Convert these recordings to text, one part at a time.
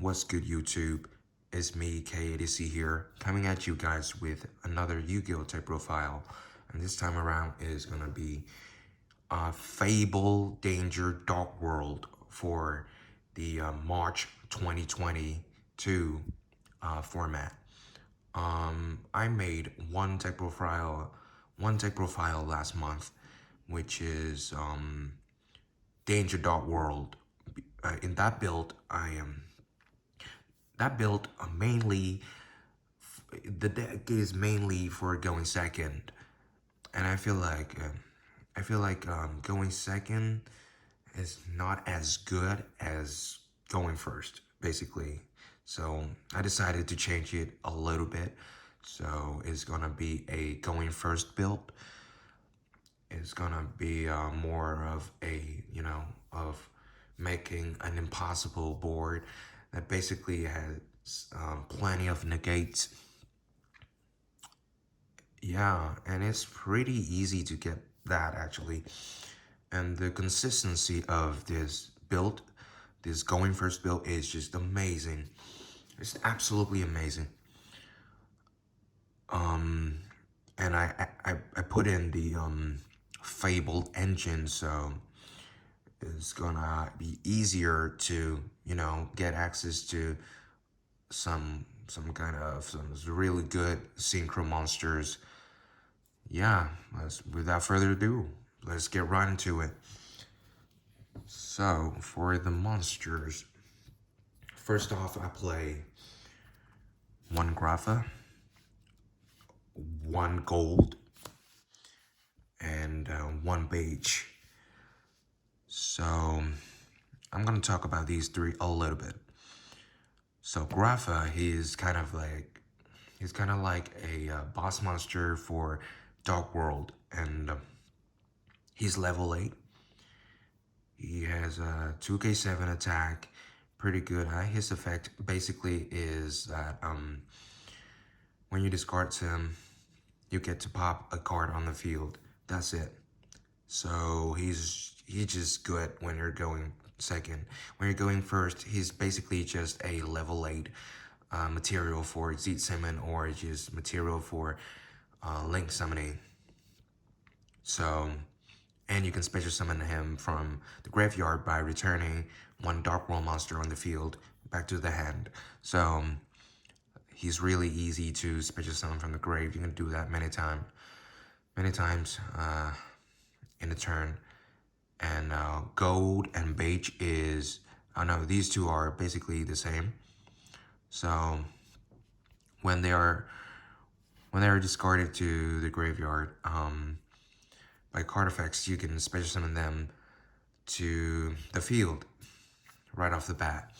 What's good, YouTube? It's me, K80C here, coming at you guys with another Yu-Gi-Oh! Type profile. And this time around is gonna be Fable Danger Dark World for the March 2022 format. I made one tech profile last month, which is Danger Dark World. In that build, mainly the deck is mainly for going second, and I feel like going second is not as good as going first, basically. So I decided to change it a little bit. So it's gonna be a going first build. It's gonna be more of a, of making an impossible board that basically has plenty of negates. Yeah, and it's pretty easy to get that actually. And the consistency of this build, this going first build, is just amazing. It's absolutely amazing. And I put in the Fabled engine, so it's gonna be easier to get access to some really good synchro monsters. Yeah, without further ado, let's get right into it. So for the monsters, first off, I play one Grapha, one Gold, and one Beige. So I'm gonna talk about these three a little bit. So Grapha, he's kind of like a boss monster for Dark World, and he's level 8. He has a 2k7 attack, pretty good. His effect basically is that when you discard him, you get to pop a card on the field. That's it. So he's just good when you're going second. When you're going first, he's basically just a level 8 material for Zeet Summon, or just material for Link Summoning. So, and you can special summon him from the graveyard by returning one Dark World monster on the field back to the hand. So he's really easy to special summon from the grave. You can do that many times in a turn. And Gold and Beige is, I know these two are basically the same. So when they are discarded to the graveyard by card effects, you can special summon them to the field right off the bat.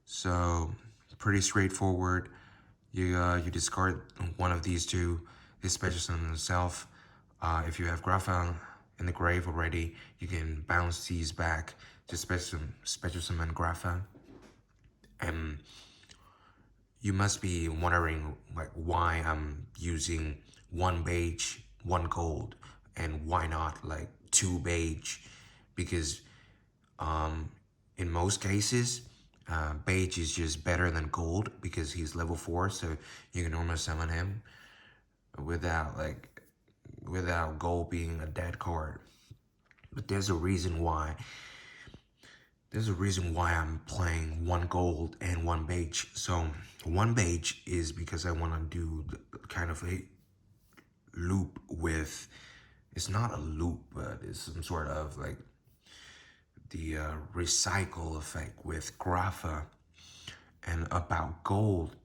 So pretty straightforward. You discard one of these two, they special summon themselves. If you have Grapha in the grave already, you can bounce these back to special summon Grapha. And you must be wondering like why I'm using one Beige, one Gold, and why not like two Beige? Because in most cases, Beige is just better than Gold because he's level 4, so you can normally summon him without Gold being a dead card. But there's a reason why. I'm playing one Gold and one Beige. So one Beige is because I want to do kind of a loop with, it's not a loop, but it's some sort of like the recycle effect with Grapha. And about Gold,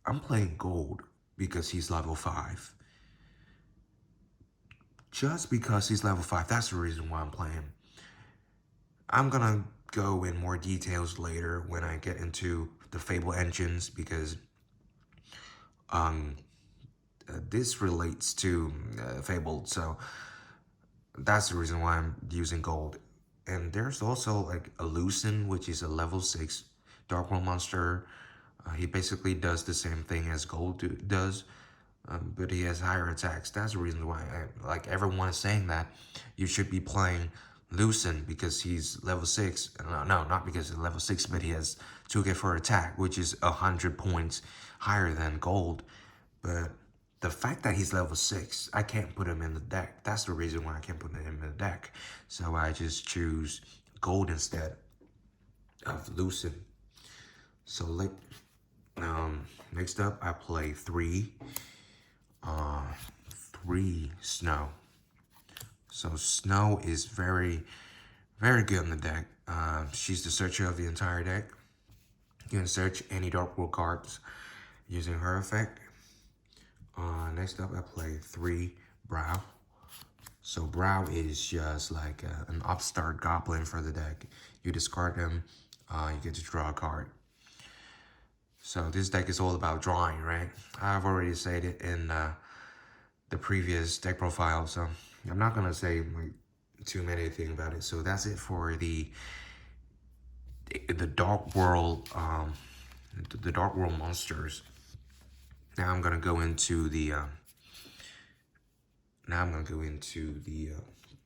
I'm playing Gold because he's level 5. Just because he's level 5, that's the reason why I'm playing. I'm gonna go in more details later when I get into the Fable engines, because this relates to Fabled, so that's the reason why I'm using Gold. And there's also like a Lucin, which is a level 6 Dark World monster. He basically does the same thing as Gold does, but he has higher attacks. That's the reason why, like everyone is saying that you should be playing Loosen because he's level 6. No, not because he's level 6, but he has 2k for attack, which is 100 points higher than gold. But the fact that he's level 6, I can't put him in the deck. That's the reason why I can't put him in the deck. So I just choose gold instead of Loosen. So like, next up I play 3 Snow. So Snow is very good in the deck. She's the searcher of the entire deck. You can search any Dark World cards using her effect. Next up, I play 3 Brow. So Brow is just like an upstart goblin for the deck. You discard them, you get to draw a card. So this deck is all about drawing, right? I've already said it in the previous deck profile, so I'm not gonna say like too many things about it. So that's it for the Dark World, the Dark World monsters. Now I'm gonna go into the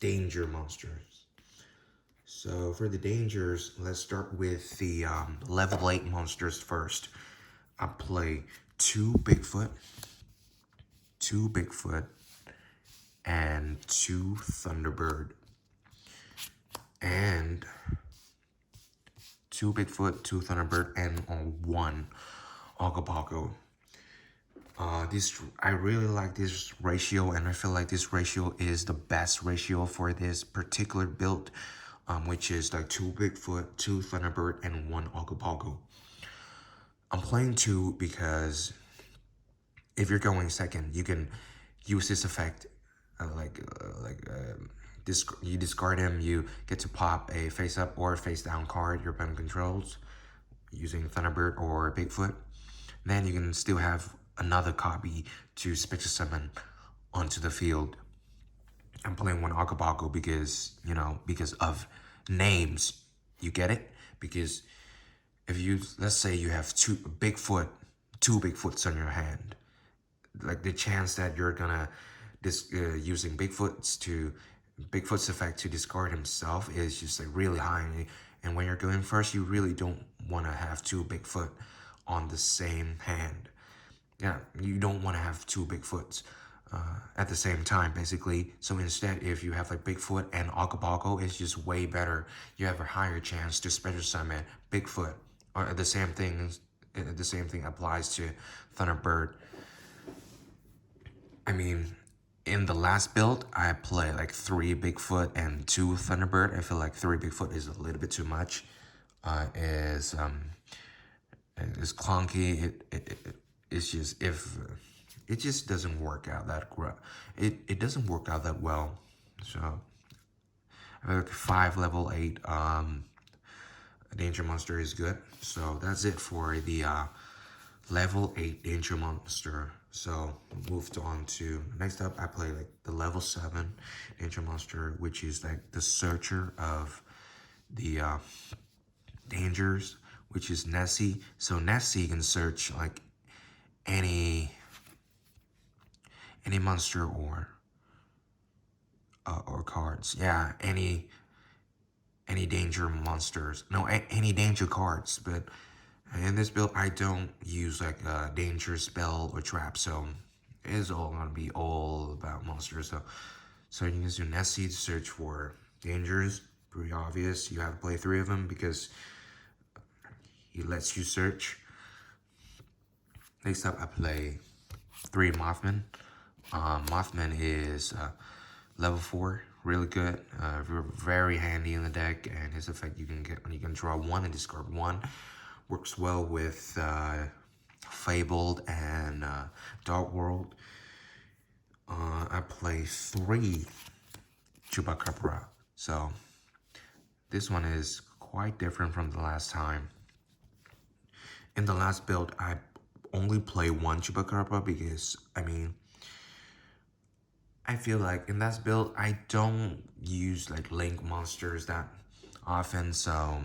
danger monsters. So for the dangers, let's start with the level 8 monsters first. I play 2 Bigfoot, and 2 Thunderbird, and 2 Bigfoot, 2 Thunderbird, and 1 Ogopogo. I really like this ratio, and I feel like this ratio is the best ratio for this particular build, which is like 2 Bigfoot, 2 Thunderbird, and 1 Ogopogo. I'm playing 2 because if you're going second, you can use this effect, you discard him, you get to pop a face-up or face-down card your opponent controls using Thunderbird or Bigfoot. Then you can still have another copy to Spectre Summon onto the field. I'm playing 1 Ogopogo because, because of names. You get it? Because if let's say you have 2 Bigfoots on your hand, like the chance that you're gonna using Bigfoot's effect to discard himself is just like really high. And when you're going first, you really don't want to have 2 Bigfoot on the same hand. Yeah, you don't want to have 2 Bigfoots at the same time, basically. So instead, if you have like Bigfoot and Ogopogo, it's just way better. You have a higher chance to special summon Bigfoot. Or the same thing applies to Thunderbird. I mean, in the last build, I play like 3 Bigfoot and 2 Thunderbird. I feel like 3 Bigfoot is a little bit too much. It's clunky. It's just it just doesn't work out that it doesn't work out that well. So I feel like 5 level 8 danger monster is good. So that's it for the level 8 danger monster. So moved on to next up, I play like the level 7 danger monster, which is like the searcher of the dangers, which is Nessie. So Nessie can search like any monster or cards. Yeah, any danger monsters. No, any danger cards. But in this build, I don't use like a danger spell or trap. So it's all gonna be all about monsters. So you can use your Nessie to search for dangers. Pretty obvious. You have to play 3 of them because he lets you search. Next up, I play 3 Mothman. Mothman is level 4, really good, very handy in the deck, and his effect you can draw 1 and discard 1. Works well with Fabled and Dark World. I play 3 Chupacabra. So this one is quite different from the last time. In the last build, I only play 1 Chupacabra because, I feel like in that build, I don't use like link monsters that often, so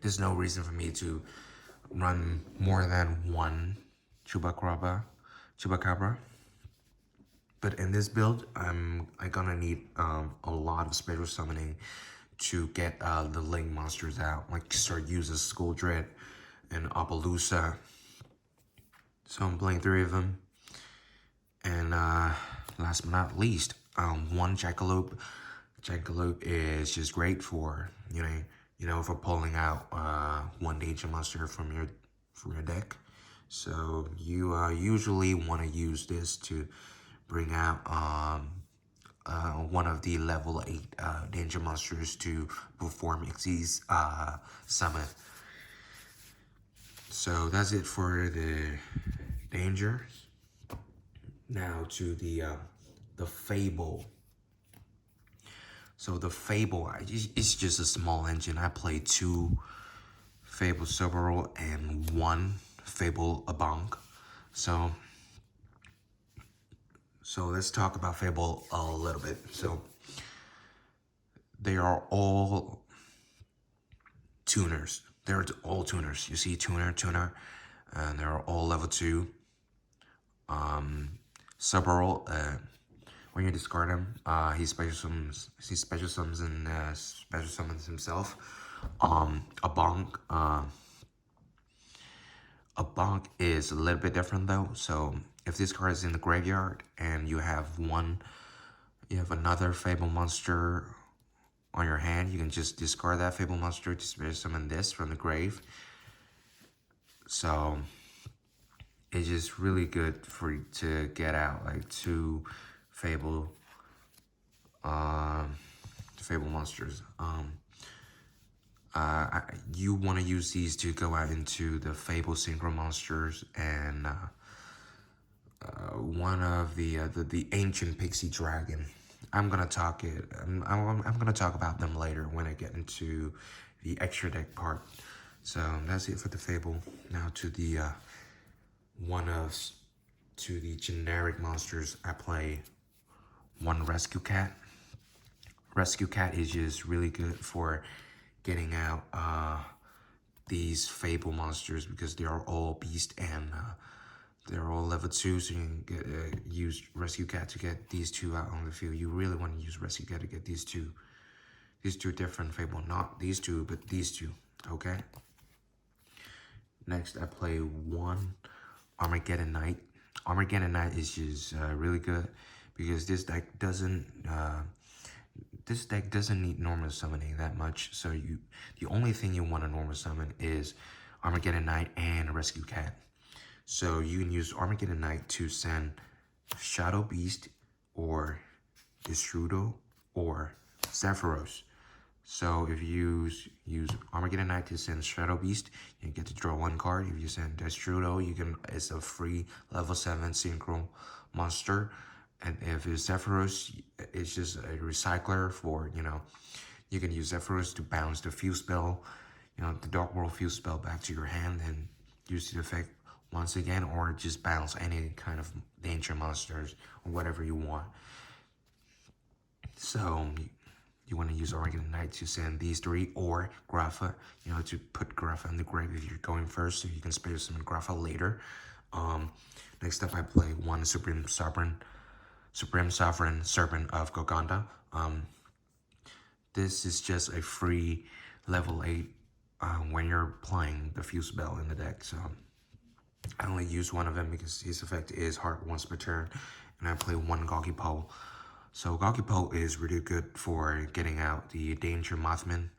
there's no reason for me to run more than 1 Chupacabra. But in this build, I gonna need a lot of special summoning to get the Link monsters out. Like start using Skull Dread and Appaloosa. So I'm playing 3 of them. And last but not least, one Jackalope. Jackalope is just great for for pulling out one danger monster from your deck. So you usually want to use this to bring out one of the level 8 danger monsters to perform Xyz's summon. So that's it for the danger. Now to the Fable. So the Fable, it's just a small engine. I play 2 Fable Subaru and 1 Fable Abank. So let's talk about Fable a little bit. So they are all tuners. They're all tuners. You see tuner, and they're all level 2. Subaru, when you discard him, he special summons and special summons himself. A bonk is a little bit different though. So if this card is in the graveyard and you have another Fable monster on your hand, you can just discard that Fable monster to special summon this from the grave. So it's just really good for you to get out like 2 Fable monsters. You want to use these to go out into the Fable Synchro monsters and one of the ancient pixie dragon. I'm gonna talk about them later when I get into the extra deck part. So that's it for the Fable. Now to the to the generic monsters. I play 1 Rescue Cat. Rescue Cat is just really good for getting out these Fable monsters because they are all beast and they're all level 2, so you can use Rescue Cat to get these 2 out on the field. You really want to use Rescue Cat to get these two different Fable, not these 2, but these 2, okay? Next, I play 1 Armageddon Knight. Armageddon Knight is just really good because this deck doesn't need normal summoning that much. So the only thing you want to normal summon is Armageddon Knight and Rescue Cat. So you can use Armageddon Knight to send Shadow Beast or Destrudo or Zephyros. So if you use Armageddon Knight to send Shadow Beast, you get to draw 1 card. If you send Destrudo, it's a free level 7 synchro monster. And if it's Zephyros, it's just a recycler for, you can use Zephyros to bounce the Fuse Spell, the Dark World Fuse Spell back to your hand and use the effect once again, or just bounce any kind of danger monsters or whatever you want. So you want to use Armageddon Knight to send these 3 or Grapha, to put Grapha in the grave if you're going first, so you can special summon Grapha later. Next up, I play 1 Supreme Sovereign Serpent of Goganda. This is just a free level 8 when you're playing the Fuse Spell in the deck. So I only use 1 of them because his effect is heart once per turn, and I play 1 Goggy Pole. So Goggy Pole is really good for getting out the Danger Mothman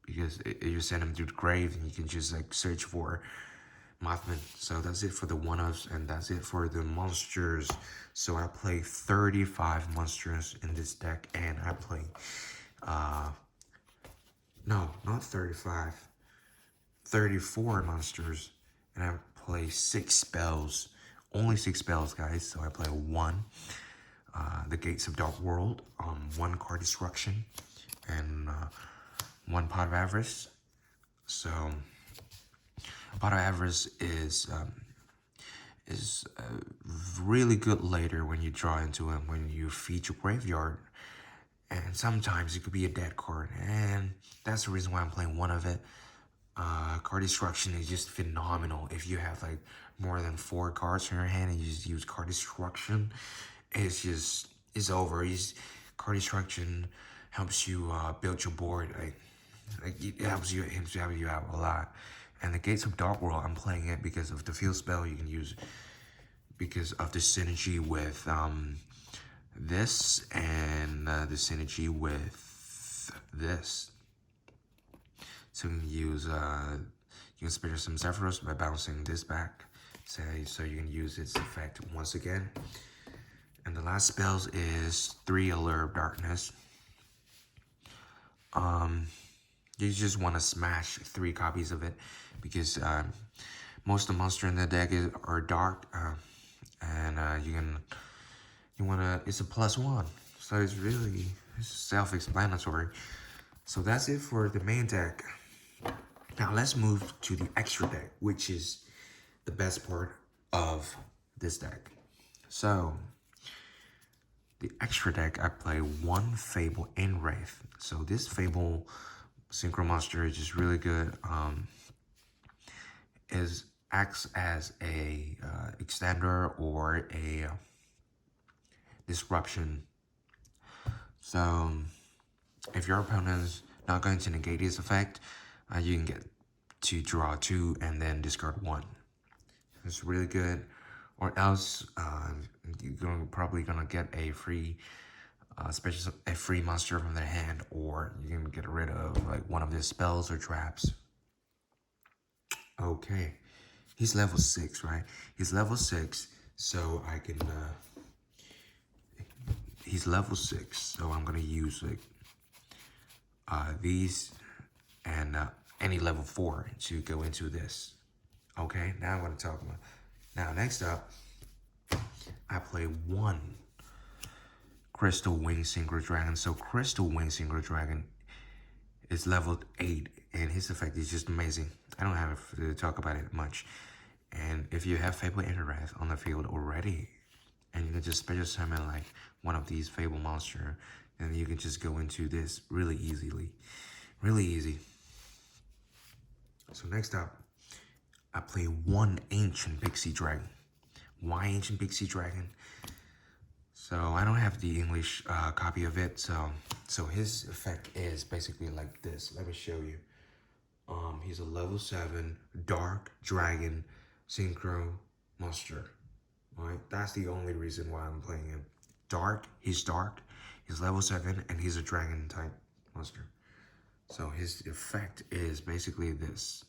because you send him to the grave and you can just like search for Mothman. So that's it for the 1-ofs and that's it for the monsters. So I play 35 monsters in this deck and I play no, not 35, 34 monsters, and I play 6 spells. Only 6 spells, guys. So I play 1 the Gates of Dark World, 1 Card Destruction, and 1 Pot of Avarice. So Pot of Avarice is really good later when you draw into him, when you feed your graveyard. And sometimes it could be a dead card, and that's the reason why I'm playing 1 of it. Card Destruction is just phenomenal. If you have like more than 4 cards in your hand and you just use Card Destruction, it's over. Card destruction helps you build your board. It helps you out a lot. And the Gates of Dark World, I'm playing it because of the field spell you can use, because of the synergy with this and the synergy with this. So you can use you can spare some Zephyros by bouncing this back. So you can use its effect once again. And the last spells is 3 Allure Darkness. You just want to smash 3 copies of it because most of the monsters in the deck are dark, and it's a +1, so it's self-explanatory. So that's it for the main deck. Now let's move to the extra deck, which is the best part of this deck. So the extra deck, I play 1 Fable in Wraith. So this Fable Synchro Monster is just really good. Acts as a extender or a disruption. So if your opponent's not going to negate his effect, you can get to draw 2 and then discard 1. It's really good. Or else you're probably gonna get a free a free monster from their hand, or you can get rid of like one of their spells or traps. Okay, he's level 6, right? He's level 6, so I can he's level 6, so I'm gonna use like these and any level 4 to go into this. Okay, now I'm gonna talk about. Now next up, I play 1 Crystal Wing Synchro Dragon. So Crystal Wing Synchro Dragon is leveled 8, and his effect is just amazing. I don't have to talk about it much. And if you have Fabled Interact on the field already, and you can just special summon like one of these Fable monster, then you can just go into this really easily. Really easy. So next up, I play 1 Ancient Pixie Dragon. Why Ancient Pixie Dragon? So I don't have the English copy of it. So his effect is basically like this. Let me show you. He's a level 7 Dark Dragon Synchro Monster. Alright, that's the only reason why I'm playing him. He's level 7, and he's a dragon type monster. So his effect is basically this.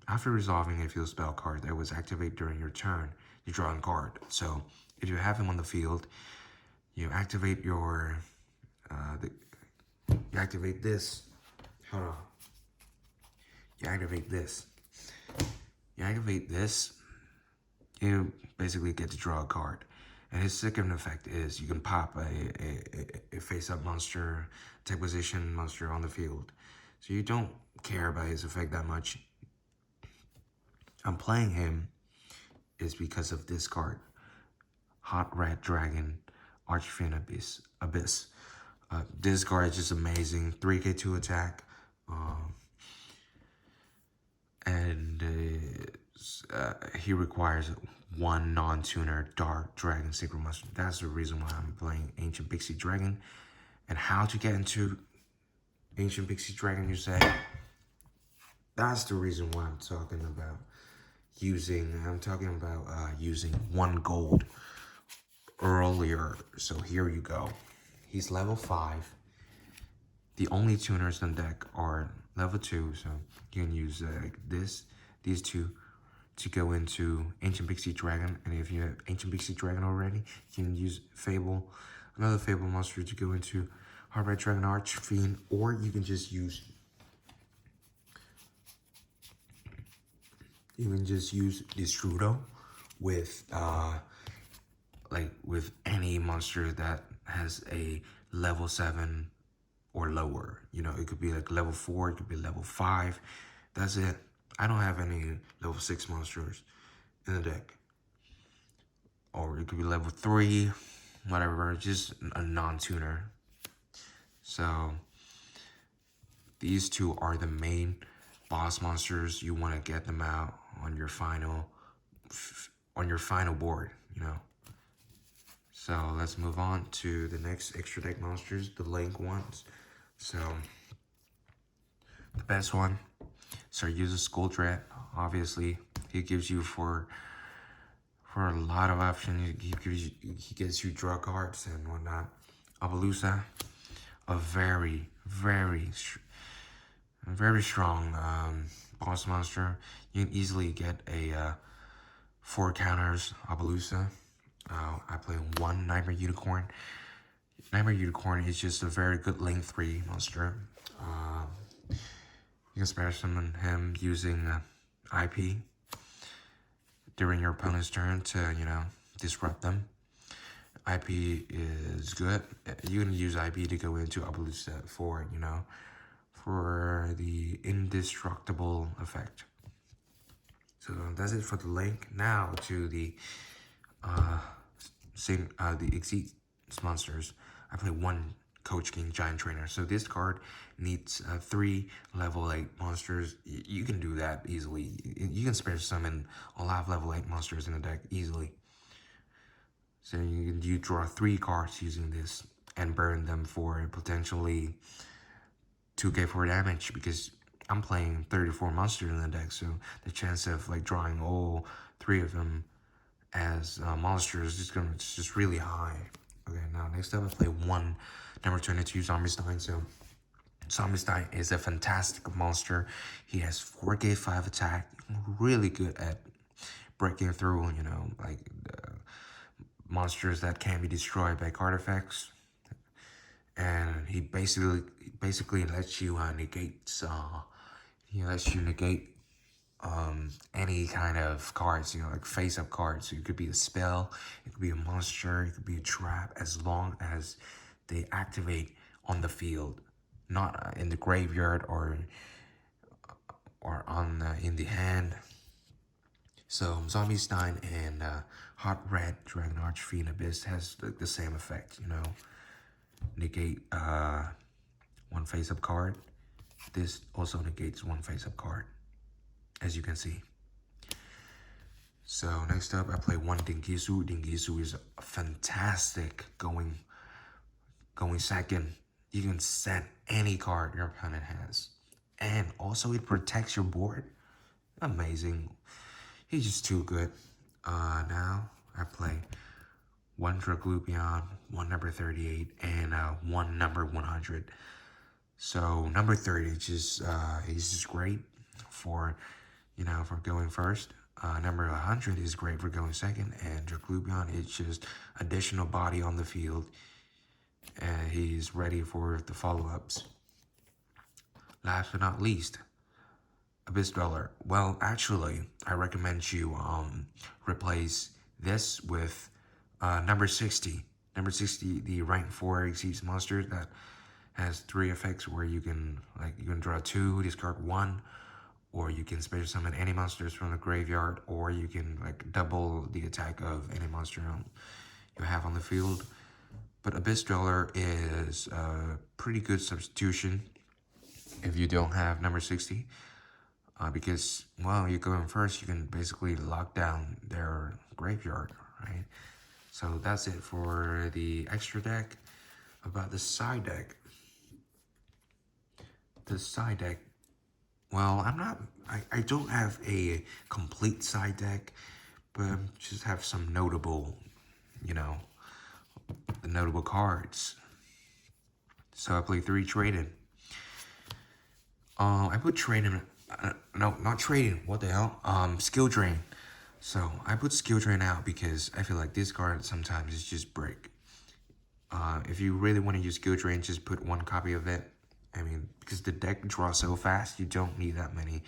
After resolving a field spell card that was activated during your turn, you draw a card. So if you have him on the field, you activate your you activate this. Hold on. You activate this. You basically get to draw a card. And his second effect is you can pop a face-up monster, take position monster on the field. So you don't care about his effect that much. I'm playing him is because of this card. Hot Red Dragon, Archfiend Abyss. This card is just amazing. 3k2 attack. He requires 1 non-tuner Dark Dragon Synchro Monster. That's the reason why I'm playing Ancient Pixie Dragon. And how to get into Ancient Pixie Dragon, you say? That's the reason why I'm talking about using 1 gold earlier. So here you go. He's level 5. The only tuners on deck are level 2, so you can use these 2 to go into Ancient Pixie Dragon. And if you have Ancient Pixie Dragon already, you can use another Fable monster to go into Hard Red Dragon Archfiend, or you can just use Destrudo with with any monster that has a level 7 or lower. You know, it could be like level 4, it could be level 5. That's it. I don't have any level 6 monsters in the deck. Or it could be level 3, whatever, just a non-tuner. So these 2 are the main boss monsters. You want to get them out on your final board, you know. So let's move on to the next extra deck monsters, the Link ones. So the best one, so use a Skull Dread. Obviously, he gives you for a lot of options. He gets you draw cards and whatnot. Abalusa, a very strong boss monster. You can easily get a 4 counters Abalusa. I play 1 Nightmare Unicorn. Nightmare Unicorn is just a very good lane 3 monster. You can spare summon him using IP during your opponent's turn to, disrupt them. IP is good. You can use IP to go into Abalusa for, for the indestructible effect. So that's it for the link. Now to the the Exceeds monsters. I play 1 Coach King Giant Trainer. So this card needs 3 level 8 monsters. You can do that easily. You can spare summon a lot of level 8 monsters in the deck easily. So you draw 3 cards using this and burn them for potentially 2k for damage, because I'm playing 34 monsters in the deck, so the chance of like drawing all 3 of them as monsters is just really high. Okay, now next up I play 1 number 22 Zombie-Stein. So Zombie-Stein is a fantastic monster. He has 4k 5 attack, really good at breaking through, like monsters that can be destroyed by card effects. And he basically lets you negate any kind of cards, like face-up cards. So it could be a spell, it could be a monster, it could be a trap, as long as they activate on the field, not in the graveyard or in the hand. So Zombie-Stein and Hot Red Dragon Archfiend Abyss has the same effect, negate 1 face-up card. This also negates 1 face-up card, as you can see. So next up, I play 1 Dingisu. Dingisu is fantastic going second. You can set any card your opponent has, and also it protects your board. Amazing. He's just too good. Now I play 1 Draglupion, 1 number 38, and 1 number 100. So number 30 is just great for, for going first. Number 100 is great for going second, and Draglupion is just additional body on the field, and he's ready for the follow-ups. Last but not least, Abyss Dweller. Well, actually, I recommend you replace this with number 60. Number 60, the rank 4 Exceeds monster that has 3 effects where you can draw 2, discard 1, or you can special summon any monsters from the graveyard, or you can double the attack of any monster you have on the field. But Abyss Dweller is a pretty good substitution if you don't have number 60. Because, well, you're going first, you can basically lock down their graveyard, right? So that's it for the extra deck. About the side deck. The side deck, well, I don't have a complete side deck, but I just have some notable, the notable cards. So I play 3 Trade-In. I put Trade-In, no, not Trade-In, what the hell? Skill Drain. So I put Skill Drain out because I feel like this card sometimes is just break. If you really want to use Skill Drain, just put 1 copy of it. I mean, because the deck draws so fast, you don't need that many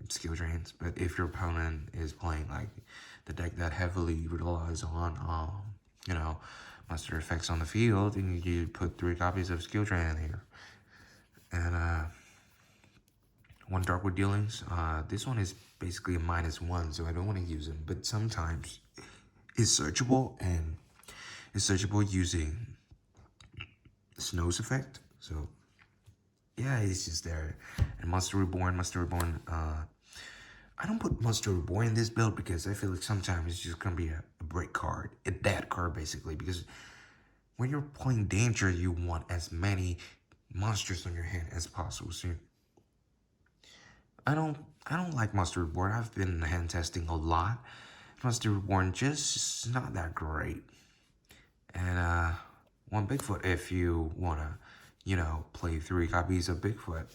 skill drains. But if your opponent is playing the deck that heavily relies on, monster effects on the field, then you put 3 copies of skill drain in here. And 1 Darkwood Dealings. This one is basically a -1, so I don't want to use them. But sometimes it's searchable, and it's searchable using Snow's effect. So yeah, it's just there. And Monster Reborn I don't put Monster Reborn in this build because I feel like sometimes it's just gonna be a break card, a dead card basically. Because when you're playing Danger, you want as many monsters on your hand as possible. So I don't I don't like Monster Reborn. I've been hand testing a lot. Monster Reborn just not that great. And one Bigfoot if you wanna, play 3 copies of Bigfoot.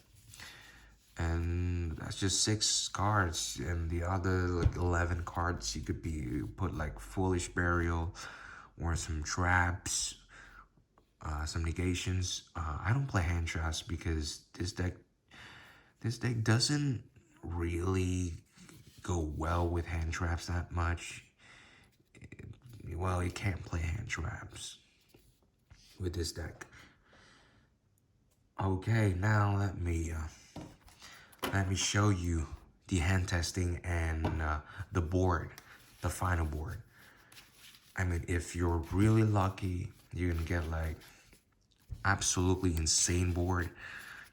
And that's just 6 cards, and the other like 11 cards you could be put like Foolish Burial or some traps, some negations. I don't play hand traps because this deck doesn't really go well with hand traps that much. Well, you can't play hand traps with this deck. Okay, now let me show you the hand testing and the board, the final board. I mean, if you're really lucky, you can get like absolutely insane board.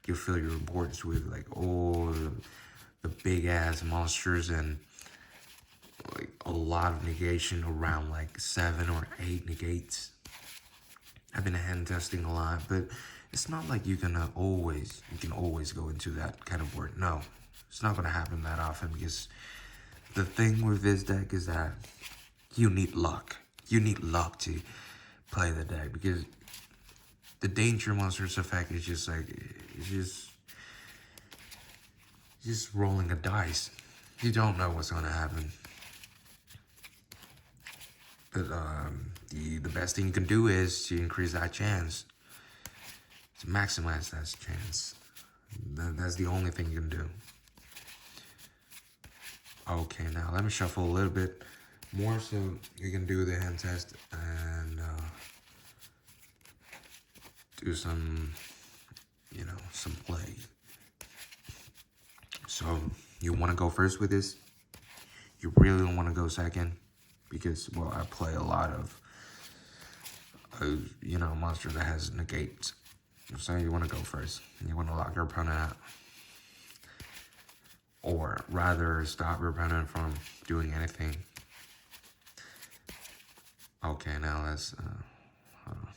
You fill your boards with like all the big ass monsters and like a lot of negation, around like 7 or 8 negates. I've been hand testing a lot, but it's not like you can always go into that kind of board. No, it's not gonna happen that often because the thing with this deck is that you need luck. You need luck to play the deck because the Danger Monsters effect is just like it's just rolling a dice. You don't know what's gonna happen. But the best thing you can do is to increase that chance. To maximize that chance. That's the only thing you can do. Okay, now let me shuffle a little bit more so you can do the hand test and do some, some play. So you want to go first with this? You really don't want to go second? Because, well, I play a lot of, monster that has negates. So you want to go first. You want to lock your opponent out. Or rather, stop your opponent from doing anything. Okay, now let's, hold on.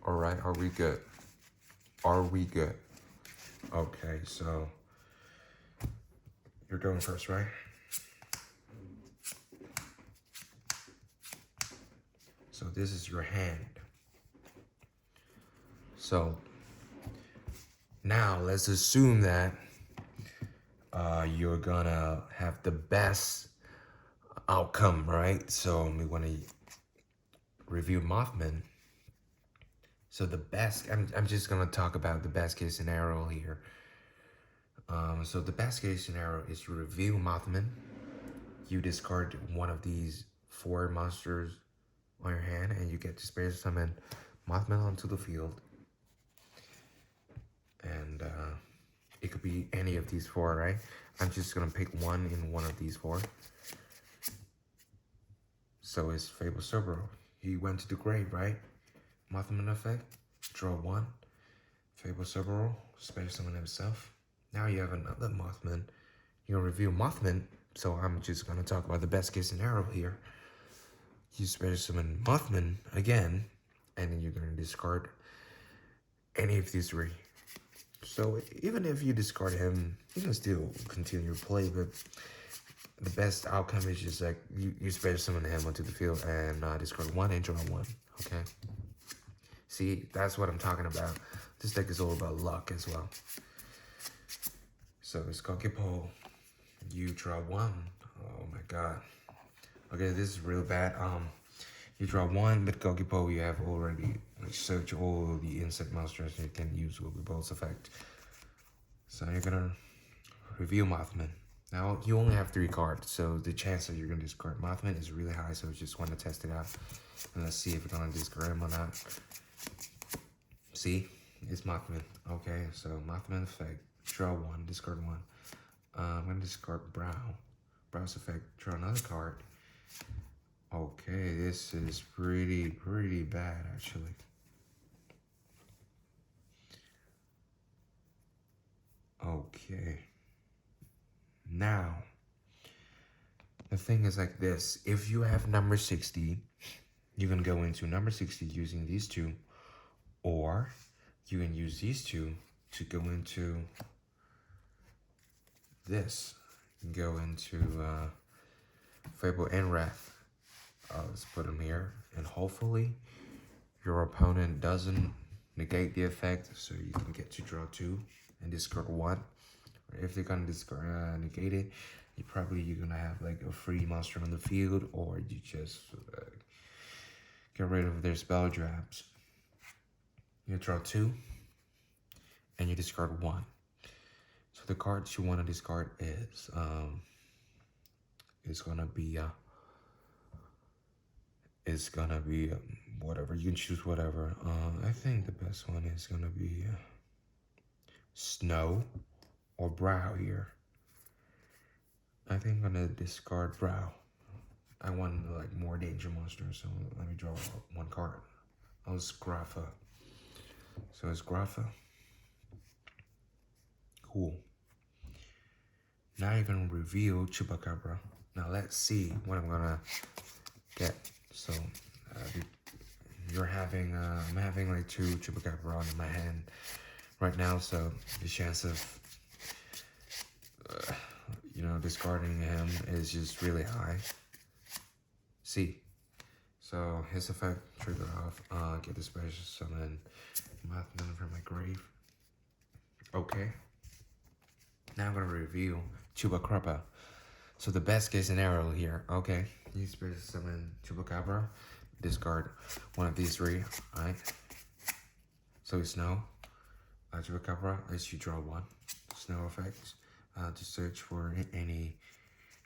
All right, are we good? Are we good? Okay, so you're going first, right? So this is your hand. So now let's assume that you're gonna have the best outcome, right? So we want to review Mothman. So the best, I'm just gonna talk about the best case scenario here. So the best case scenario is you review Mothman. You discard one of these 4 monsters on your hand, and you get to space summon Mothman onto the field. And it could be any of these 4, right? I'm just gonna pick one in one of these 4. So it's Fabled Cerberus. He went to the grave, right? Mothman effect, draw 1. Fabled Cerberus, space summon himself. Now you have another Mothman. You'll review Mothman, so I'm just gonna talk about the best case scenario here. You space summon Mothman again, and then you're gonna discard any of these 3. So even if you discard him, you can still continue your play, but the best outcome is just like you space summon him onto the field and discard 1 and draw 1, okay? See, that's what I'm talking about. This deck is all about luck as well. So it's Gokipo. You draw 1. Oh my god. Okay, this is real bad. You draw 1, but Gokipo, you have already search all the insect monsters you can use with Repulse effect. So you're gonna reveal Mothman. Now you only have 3 cards, so the chance that you're gonna discard Mothman is really high. So I just want to test it out, and let's see if we're gonna discard him or not. See, it's Mothman. Okay, so Mothman effect, draw 1, discard 1. I'm gonna discard Brow's effect, draw another card. Okay, this is pretty bad actually. Okay. Now, the thing is like this. If you have number 60, you can go into number 60 using these 2, or you can use these 2 to go into this. You can go into Fabled and Wrath. Let's put them here, and hopefully your opponent doesn't negate the effect, so you can get to draw 2 and discard 1. Or if they're gonna discard negate it, you're gonna have like a free monster on the field, or you just get rid of their spell traps. You draw 2 and you discard 1. So the cards you want to discard is gonna be whatever. You can choose whatever. I think the best one is gonna be Snow or Brow here. I think I'm gonna discard Brow. I want like more danger monsters, so let me draw 1 card. Oh, it's Grapha. So it's Grapha. Cool. Now you're gonna reveal Chupacabra. Now let's see what I'm gonna get. So I'm having like 2 Chupacabra in my hand right now, so the chance of discarding him is just really high. See, so his effect trigger off. Get the special summon Mothman from my grave. Okay. Now I'm gonna reveal Chupacabra. So the best case scenario here. Okay, you special summon Chupacabra. Discard one of these 3. Alright. So it's Snow. Chupacabra lets you draw 1. Snow effects. To search for any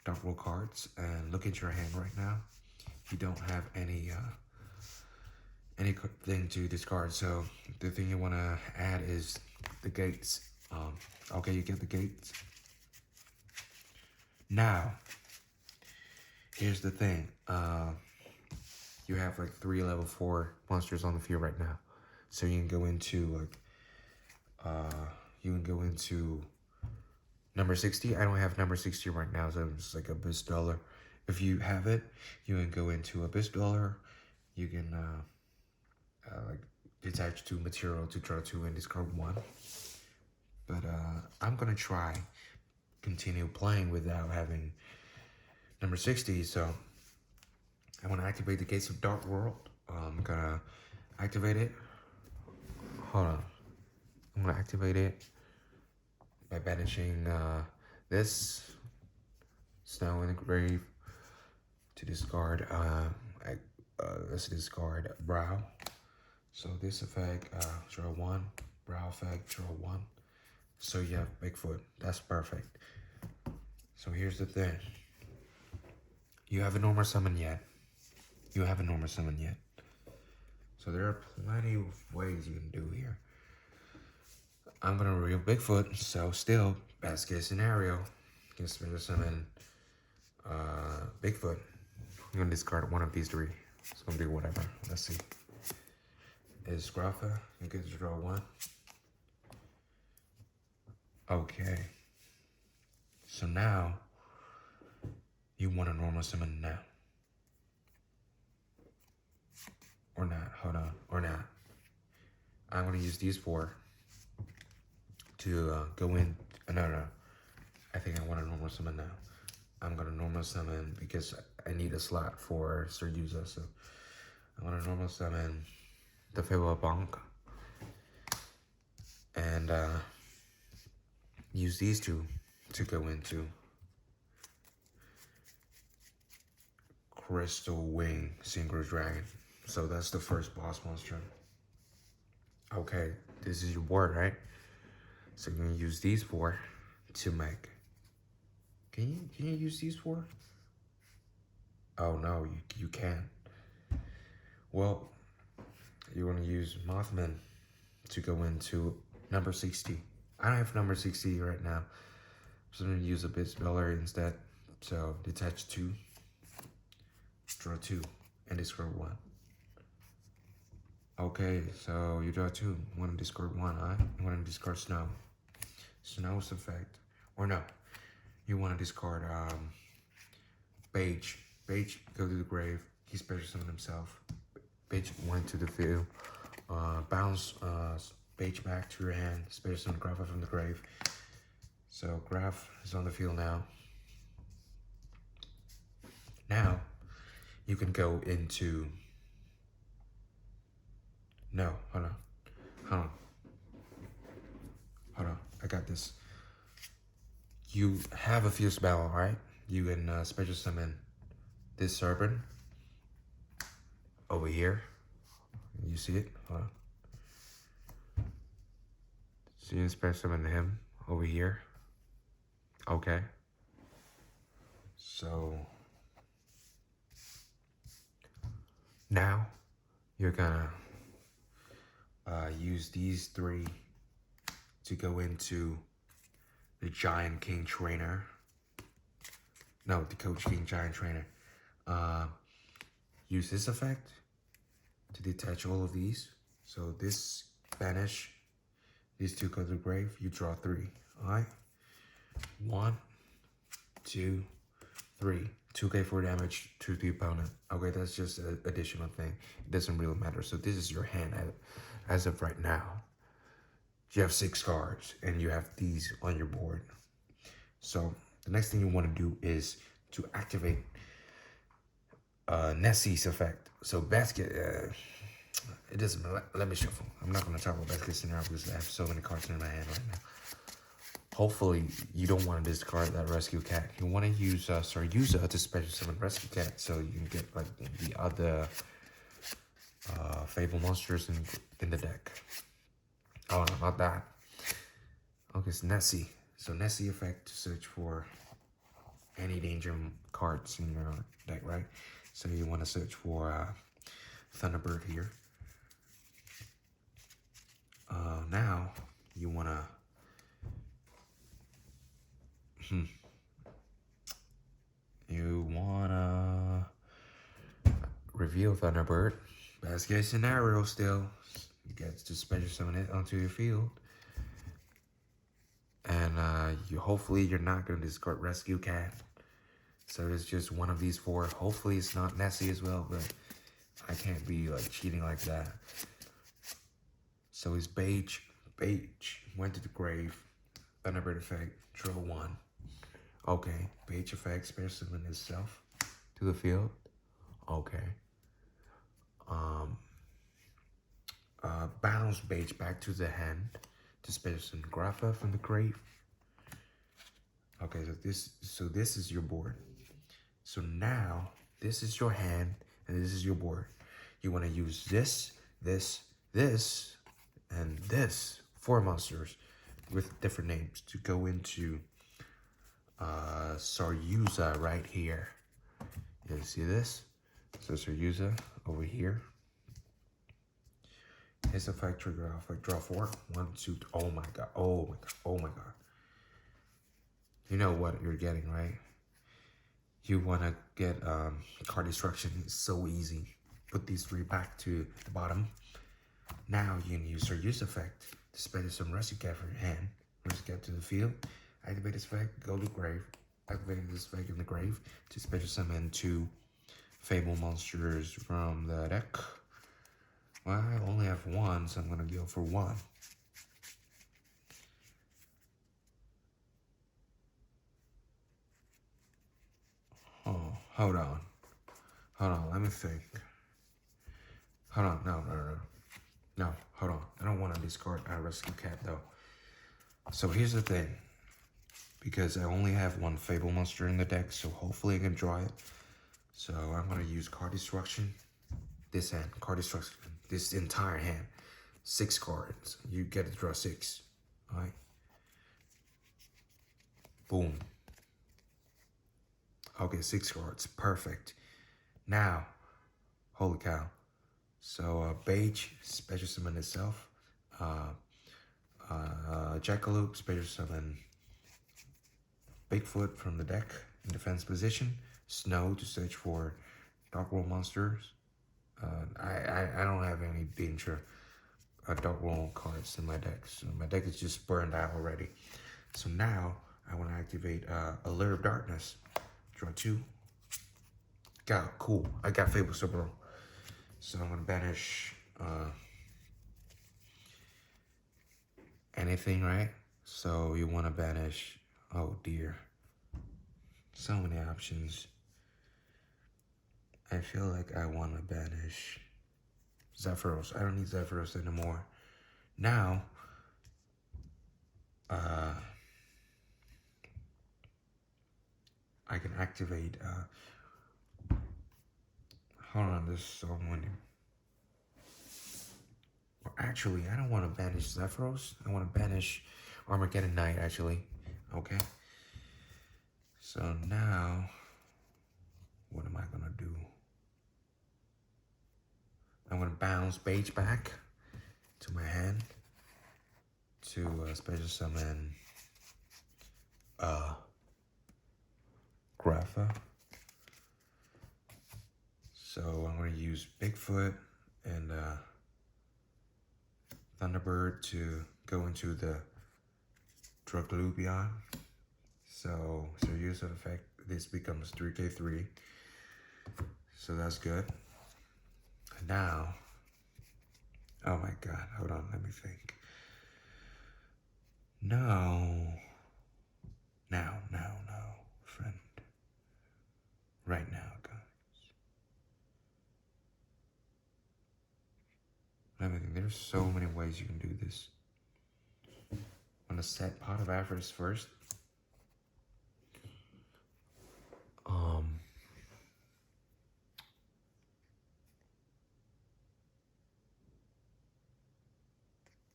Dark World cards and look at your hand right now. You don't have anything to discard, so the thing you want to add is the gates. Okay, you get the gates. Now, here's the thing. You have like 3 level 4 monsters on the field right now, so you can go into number 60. I don't have number 60 right now, so it's like Abyss Dweller. If you have it, you can go into Abyss Dweller. You can like detach 2 material to draw 2 and discard 1. But I'm gonna continue playing without having number 60. So I want to activate the Gates of Dark World. I'm gonna activate it. Hold on. I'm gonna activate it by banishing this Snow in the Grave to discard. Let's discard Brow. So this effect, draw 1. Brow effect, draw 1. So you have Bigfoot. That's perfect. So here's the thing. You haven't normal summon yet. So there are plenty of ways you can do here. I'm gonna reveal Bigfoot, so still, best case scenario, can special summon Bigfoot. I'm gonna discard one of these 3. It's gonna be whatever. Let's see. Is Grapha, you get to draw 1. Okay. So now, you want a normal summon now. Or not, hold on, or not. I'm gonna use these 4 to go in. No. I think I want a normal summon now. I'm gonna normal summon because I need a slot for Sir Yuza, so I want to normal summon the Fabled Bonk and use these 2 to go into Crystal Wing Synchro Dragon. So that's the first boss monster. Okay, this is your board, right? So you're gonna use these four to make. Can you use these four? Oh no, you can't. Well, you want to use Mothman to go into number 60. I don't have number 60 right now, so I'm gonna use a bit speller instead. So detach 2, draw 2, and discard 1. Okay, so you draw 2. You want to discard 1, huh? You want to discard Snow. Snow's effect. Or no, you want to discard Beige. Beige, go to the grave. He special summoned himself. Beige went to the field. Bounce Beige back to your hand. Special summon Graph from the grave. So Graph is on the field now. Now, you can go into... No, hold on. Hold on, I got this. You have a field spell, right? You can special summon this serpent over here. You see it? Hold on. So you can special summon him over here. Okay. So now you're gonna use these 3 to go into the Giant King Trainer. No, the Coach King Giant Trainer. Use this effect to detach all of these. So this banish, these 2 go to the grave, you draw 3. Alright? 1, 2, 3. 2k for damage to the opponent. Okay, that's just an additional thing. It doesn't really matter. So this is your hand as of right now. You have 6 cards and you have these on your board. So the next thing you want to do is to activate Nessie's effect. So basket, it doesn't, let me shuffle. I'm not going to talk about basket scenario because I have so many cards in my hand right now. Hopefully you don't want to discard that rescue cat. You want to use Saryuza to special summon rescue cat so you can get like the other Fabled monsters in the deck. Oh, no, not that. Okay, it's Nessie. So Nessie effect to search for any danger cards in your deck, right? So you want to search for Thunderbird here. Now you want to reveal Thunderbird. Best case scenario still. You get to special summon it onto your field. And hopefully you're not going to discard Rescue Cat. So it's just one of these 4. Hopefully it's not Nessie as well, but I can't be like cheating like that. So it's Beige. Beige went to the grave. Thunderbird effect, draw 1. Okay, Beige effect, special summon itself to the field. Okay. Bounce Beige back to the hand to special summon Grapha from the grave. Okay, so this is your board. So now this is your hand and this is your board. You want to use this, and this 4 monsters with different names to go into Saryuza right here. You see this? So Saryuza over here. His effect trigger off like draw 4. 1, 2. Oh my god. Oh my god. Oh my god. You know what you're getting, right? You want to get card destruction. It's so easy. Put these 3 back to the bottom. Now you can use your use effect to spend some rescue cat from your hand. Rescue cat to the field. Activate this effect. Go to grave. Activating this effect in the grave to special summon 2 Fabled monsters from the deck. Well, I only have 1, so I'm gonna go for 1. Oh, hold on, let me think. Hold on, no, hold on. I don't want to discard a rescue cat though. So here's the thing. Because I only have 1 Fabled monster in the deck, so hopefully I can draw it. So I'm gonna use card destruction. This hand, card destruction, this entire hand. 6 cards. You get to draw 6. All right. Boom. Okay, 6 cards. Perfect. Now, holy cow. So, Beige, special summon itself. Jackalope, special summon Bigfoot from the deck in defense position. Snow to search for Dark World monsters. I don't have any danger Dark World cards in my deck. So my deck is just burned out already. So now I want to activate Alert of Darkness. Draw 2. Cool. I got Fabled Super. So I'm going to banish anything, right? So you want to banish, oh dear. So many options. I feel like I want to banish Zephyros. I don't need Zephyros anymore. Now, I can activate, hold on, there's someone. Or actually, I don't want to banish Zephyros. I want to banish Armageddon Knight, actually. Okay. So now, what am I going to do? I'm going to bounce Beige back to my hand to special summon Grapha. So I'm going to use Bigfoot and Thunderbird to go into the Druglubion. So use of effect, this becomes 3k3. So that's good. And now, oh my god, hold on, let me think. No, friend. Right now, guys. Let me think, there's so many ways you can do this. I'm gonna set Pot of Avarice first.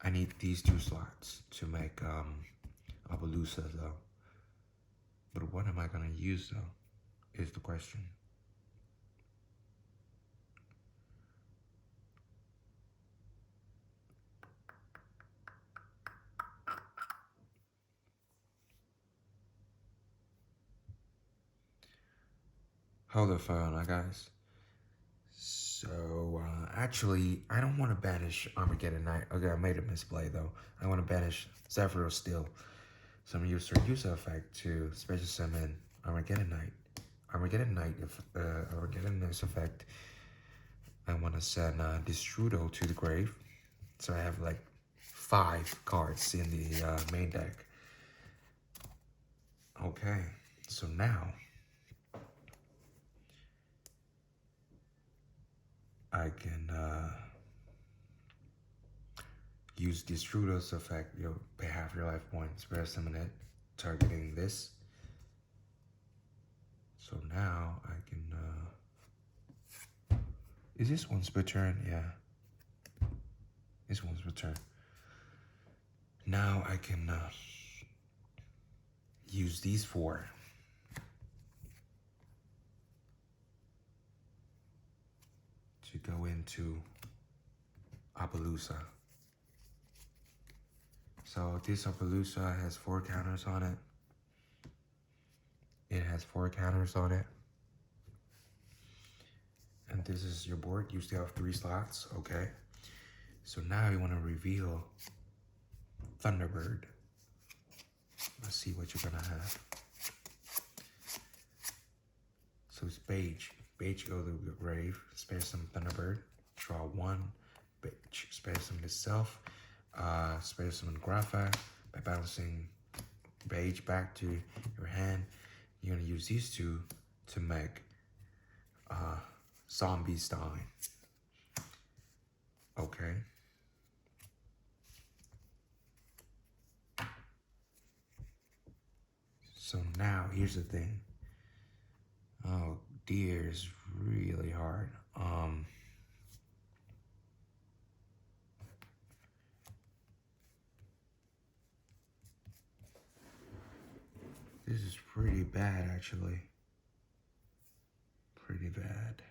I need these 2 slots to make Appaloosa though. But what am I gonna use though, is the question. Hold the phone, guys. So, actually, I don't want to banish Armageddon Knight. Okay, I made a misplay, though. I want to banish Zephyros still. So I'm going to use use effect to special summon Armageddon Knight. Armageddon Knight, Armageddon Knight's effect, I want to send Destrudo to the grave. So I have like 5 cards in the main deck. Okay, so now I can use Destrudo's effect. You'll pay half your life points, spare summon it, targeting this. So now I can, is this one's per turn? Yeah. This one's per turn. Now I can use these 4. To go into Appaloosa. So this Appaloosa has 4 counters on it. It has 4 counters on it. And this is your board. You still have 3 slots, okay? So now you want to reveal Thunderbird. Let's see what you're gonna have. So it's Beige. Beige go to the grave. Spare some Thunderbird. Draw 1. Beige. Spare some itself. Spare some Grapha by bouncing Beige back to your hand. You're gonna use these 2 to make Zombie Stein. Okay. So now here's the thing. Oh dear, it's really hard. pretty bad, actually. Pretty bad.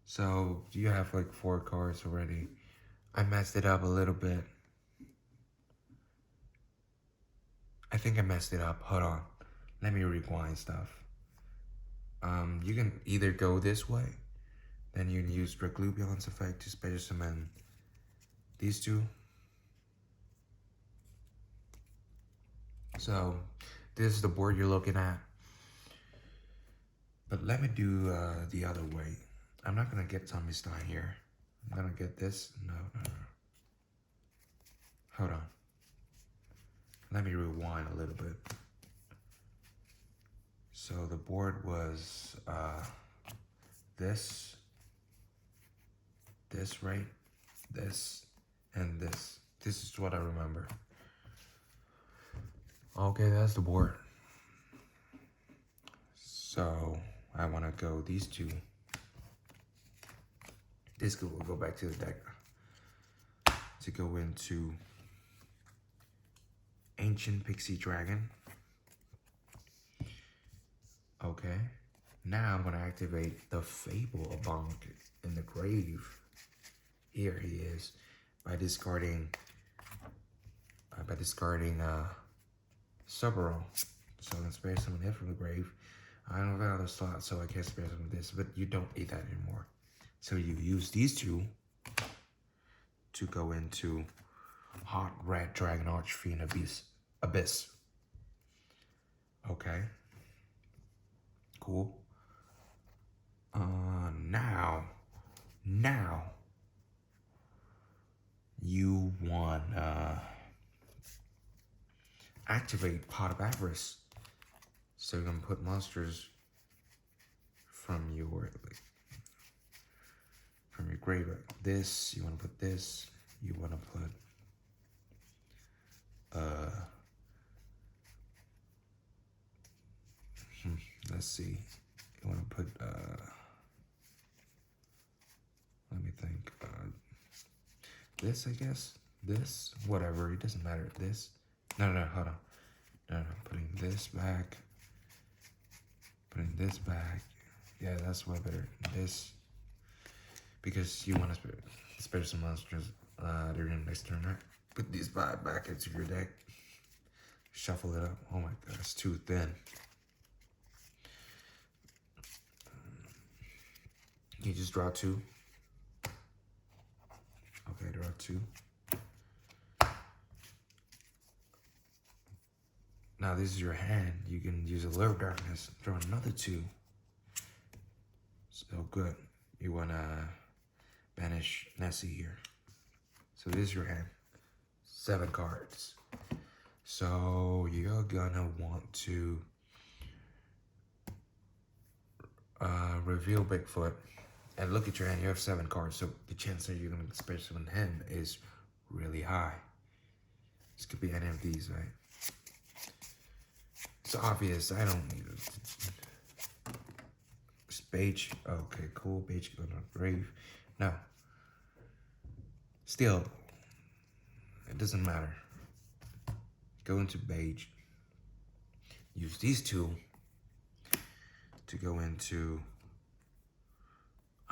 So you have like 4 cards already. I messed it up a little bit. I think I messed it up. Hold on. Let me rewind stuff. You can either go this way, then you can use Reglubulance effect to special summon these two. So this is the board you're looking at. But let me do the other way. I'm not gonna get Tommy Stein here. I'm gonna get this. No. Hold on. Let me rewind a little bit. So the board was this, right? This, and this. This is what I remember. Okay, that's the board. So I want to go these two. This will go back to the deck to go into Ancient Pixie Dragon. Okay. Now I'm gonna activate the Fabled in the grave. Here he is by discarding Subaru. So I'm gonna spare some of it from the grave. I don't have other slots, so I can't spare some of this, but you don't need that anymore. So you use these two to go into Hot Red Dragon Archfiend Abyss. Okay. Cool. Now you want activate Pot of Avarice. So you're gonna put monsters from your grave. This, you wanna put this, you wanna put let's see. You wanna put let me think. This, I guess. This, whatever, it doesn't matter. This. No, hold on. No, putting this back. Putting this back. Yeah, that's way better. This. Because you want to spare some monsters during next turn, right? Put these back into your deck. Shuffle it up. Oh my god, it's too thin. You just draw 2. Okay, draw 2. Now this is your hand. You can use a Lure of Darkness. Draw another 2. So good. You wanna banish Nessie here. So this is your hand. 7 cards. So you're gonna want to reveal Bigfoot. And look at your hand, you have 7 cards, so the chance that you're gonna spare summon him is really high. This could be any of these, right? It's obvious, I don't need it. It's Beige, okay, cool, Beige going on grave. No. Still, it doesn't matter. Go into Beige. Use these 2 to go into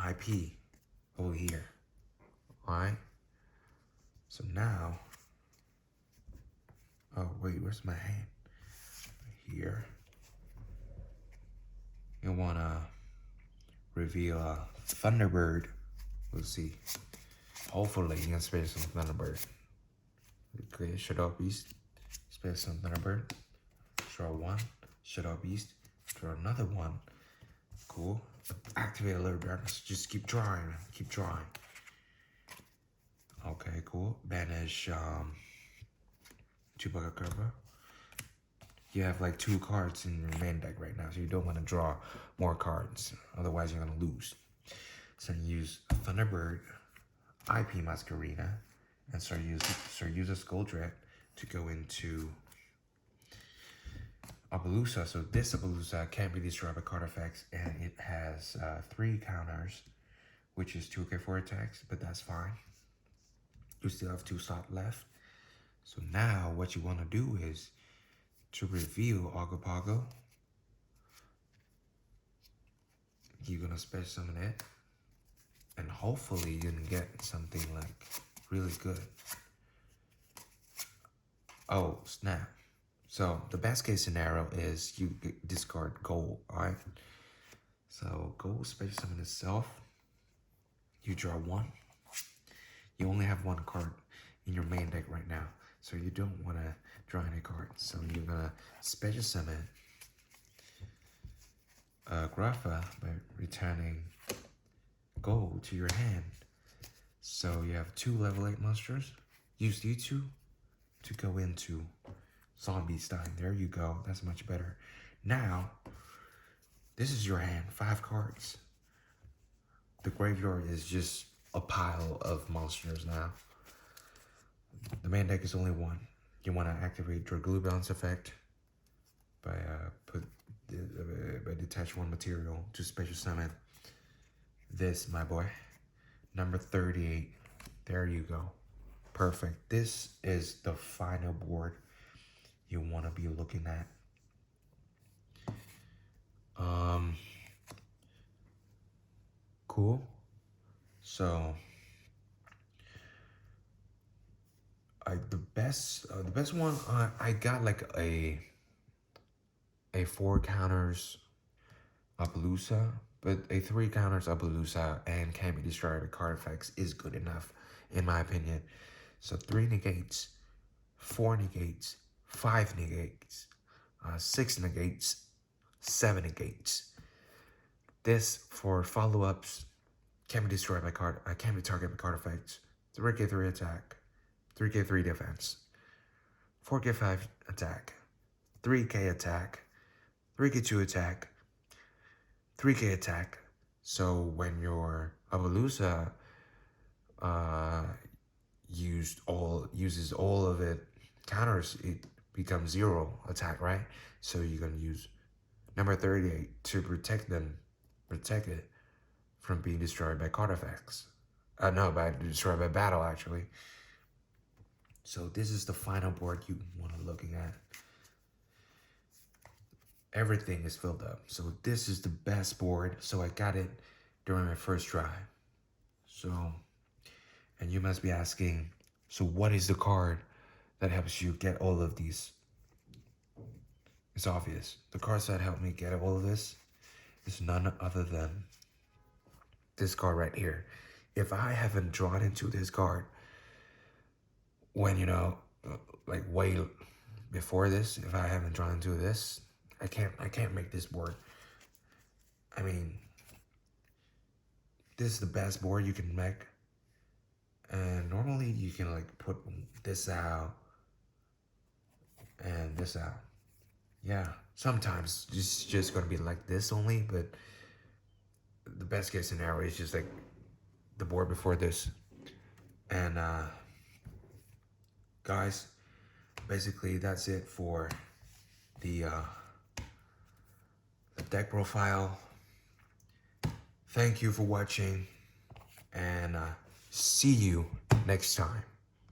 IP over here. Alright? So now, oh wait, where's my hand? Here. You wanna reveal a Thunderbird. We'll see. Hopefully you can spare some Thunderbird. Okay, Shadow Beast. Spare some Thunderbird. Draw 1. Shadow Beast. Draw another 1. Cool. Activate a Lure of Darkness. Just keep drawing. Keep drawing. Okay, cool. Banish Chewbacca cover. You have like 2 cards in your main deck right now, so you don't want to draw more cards. Otherwise, you're gonna lose. So you use Thunderbird, IP Masquerena, and start use a Skuldred to go into Appaloosa. So this Appaloosa can't be destroyed by card effects, and it has 3 counters, which is 2k4 attacks, but that's fine. You still have 2 slots left. So now what you want to do is to reveal Agapago. You're gonna special summon it, and hopefully you can get something like really good. Oh snap! So the best case scenario is you discard gold. All right. So gold special summon itself. You draw one. You only have one card in your main deck right now, so you don't want to draw any cards. So you're gonna special summon Grapha by returning gold to your hand. So you have 2 level 8 monsters. Use you two to go into Zombie Stein. There you go. That's much better. Now, this is your hand. 5 cards. The graveyard is just a pile of monsters now. The main deck is only 1. You want to activate Dragoo Bounce effect by detach 1 material to special summon this, my boy. Number 38. There you go. Perfect. This is the final board you want to be looking at. Cool. So the best one, I got like a 4 counters Appaloosa, but a 3 counters Appaloosa and can't be destroyed by card effects is good enough, in my opinion. So 3 negates, 4 negates, 5 negates, 6 negates, 7 negates. This for follow-ups can't be destroyed by card. Can't be targeted by card effects. 3k3 attack, 3k3 defense, 4k5 attack, 3k attack, 3k2 attack, 3k attack. So when your Appaloosa uses all of it counters, it becomes 0 attack, right? So you're gonna use number 38 to protect it from being destroyed by card effects. Destroyed by battle, actually. So this is the final board you want to looking at. Everything is filled up. So this is the best board. So I got it during my first try. So, and you must be asking, so what is the card that helps you get all of these? It's obvious. The cards that help me get all of this is none other than this card right here. If I haven't drawn into this card when, like way before this, if I haven't drawn into this, I can't make this board. I mean, this is the best board you can make. And normally you can like put this out and this out. Yeah, sometimes it's just gonna be like this only, but the best case scenario is just like the board before this. And guys, basically that's it for the deck profile. Thank you for watching, and see you next time.